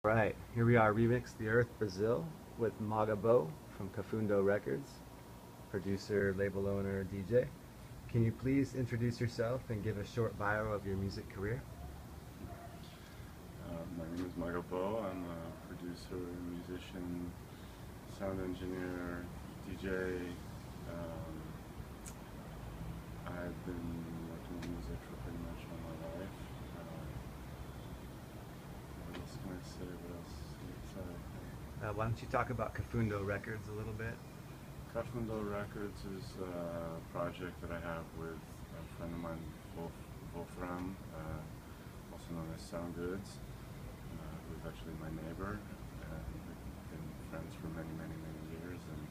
Right, here we are, Remix the Earth Brazil with Mago from Kafundo Records, producer, label owner, DJ. Can you please introduce yourself and give a short bio of your music career? My name is Mago. I'm a producer, musician, sound engineer, DJ. Um, I've been working in music for pretty much all my life. What else can I say? What else can I say? Why don't you talk about Kafundo Records a little bit? Kafundo Records is a project that I have with a friend of mine, Wolfram, also known as Sound Goods, who's actually my neighbor, and we've been friends for many, many, many years, and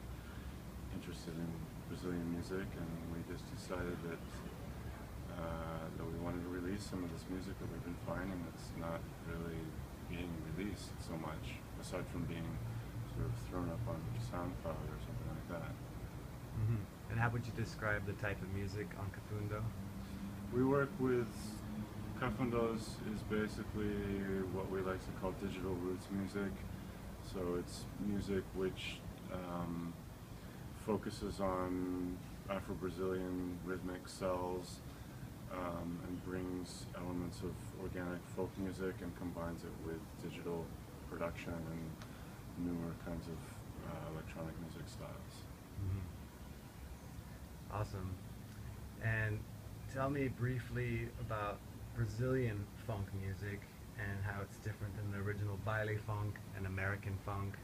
interested in Brazilian music, and we just decided that we wanted to release some of this music that we've been finding that's not really being released so much, aside from being sort of thrown up on SoundCloud or something like that. Mm-hmm. And how would you describe the type of music on Kafundo? We work with Kafundo's is basically what we like to call digital roots music. So it's music which focuses on Afro-Brazilian rhythmic cells and brings elements of organic folk music and combines it with digital production and newer kinds of electronic music styles. Mm-hmm. Awesome. And tell me briefly about Brazilian funk music and how it's different than the original baile funk and American funk.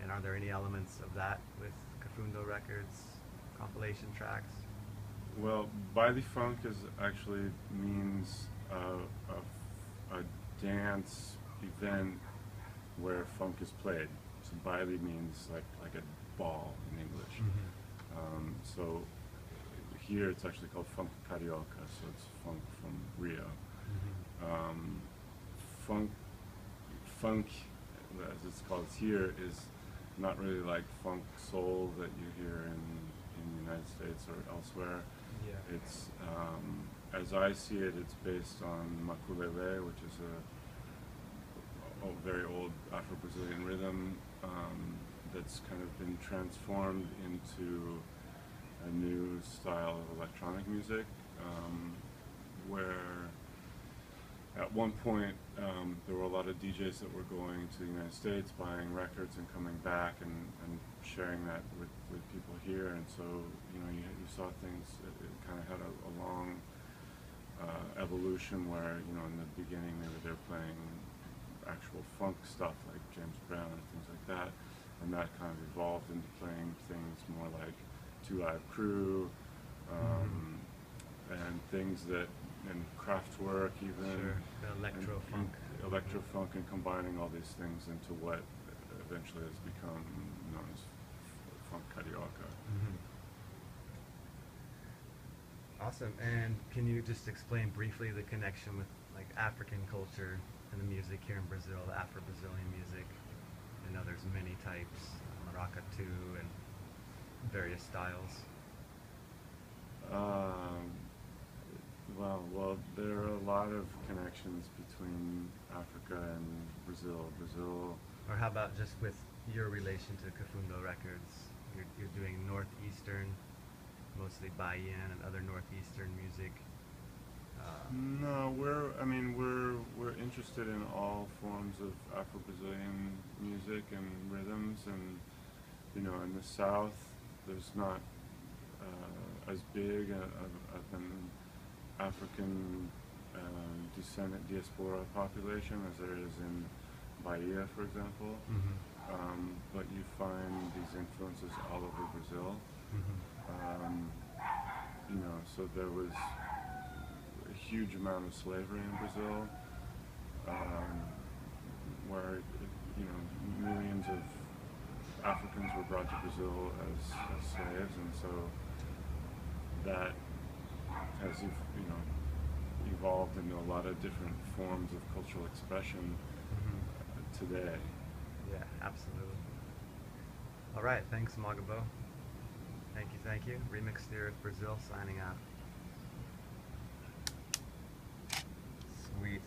And are there any elements of that with Kafundo Records compilation tracks? Well, baile funk actually means a dance event where funk is played. So baile means like a ball in English. Mm-hmm. So here it's actually called funk carioca, so it's funk from Rio. Mm-hmm. Funk, as it's called here, is not really like funk soul that you hear in the United States or elsewhere. Yeah. It's, as I see it, it's based on maculele, which is a very old Afro-Brazilian rhythm that's kind of been transformed into a new style of electronic music, where at one point there were a lot of DJs that were going to the United States, buying records and coming back and sharing that with people here, and so you saw things, it kind of had a long evolution where in the beginning maybe they're playing actual funk stuff like James Brown and things like that, and that kind of evolved into playing things more like Two Live Crew, and things that, and Kraftwerk even. Sure, the electro-funk. Electro-funk, and combining all these things into what eventually has become known as funk carioca. Mm-hmm. Awesome, and can you just explain briefly the connection with like African culture and the music here in Brazil, the Afro-Brazilian music? I know there's many types, maracatu and various styles. Well, there are a lot of connections between Africa and Brazil. Or how about just with your relation to Kafundo Records? You're doing northeastern, mostly Bahian and other northeastern music. No, we're interested in all forms of Afro-Brazilian music and rhythms, and in the South there's not as big of an African descendant diaspora population as there is in Bahia, for example. Mm-hmm. But you find these influences all over Brazil. Mm-hmm. So there was a huge amount of slavery in Brazil, where millions of Africans were brought to Brazil as slaves, and so that has evolved into a lot of different forms of cultural expression today. Yeah, absolutely. All right, thanks, Magabo. Thank you. Remix Theory of Brazil signing out. Sweet.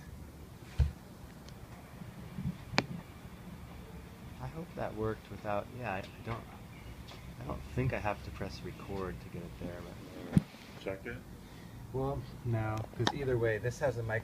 that worked without. Yeah, I don't think I have to press record to get it there. But Check it. well, no, because either way, this has a microphone.